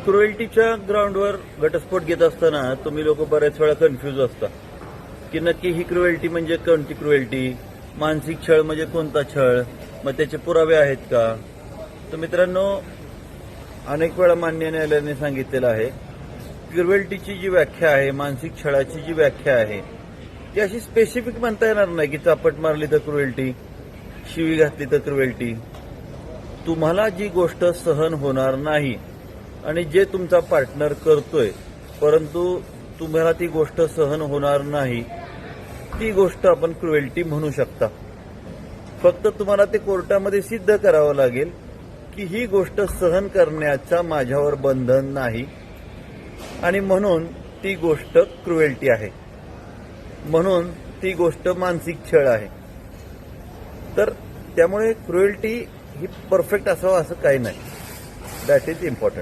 क्रुएल्टीच्या ग्राउंडवर घटस्फोट घेत असताना तुम्ही लोक बऱ्याच वेळा कन्फ्यूज असता की नक्की ही क्रुएल्टी म्हणजे कोणती क्रुएल्टी, मानसिक छळ म्हणजे कोणता छळ, मग त्याचे पुरावे आहेत का? तर मित्रांनो, अनेक वेळा मान्य न्यायालयाने सांगितलेलं आहे क्रुएल्टीची जी व्याख्या आहे, मानसिक छळाची जी व्याख्या आहे ती अशी स्पेसिफिक म्हणता येणार नाही की चापट मारली तर क्रुएल्टी, शिवी घातली तर क्रुएल्टी. तुम्हाला जी गोष्ट सहन होणार नाही आणि जे तुमचा पार्टनर करतोय परंतु तुम्हाला ती गोष्ट सहन होणार नाही, ती गोष्ट आपण क्रुएल्टी म्हणू शकता. फक्त तुम्हाला ते कोर्टामध्ये सिद्ध करावं लागेल की ही गोष्ट सहन करण्याचा माझ्यावर बंधन नाही आणि म्हणून ती गोष्ट क्रुएल्टी आहे, म्हणून ती गोष्ट मानसिक छळ आहे. तर त्यामुळे क्रुएल्टी ही परफेक्ट असावं असं काही नाही. That is important.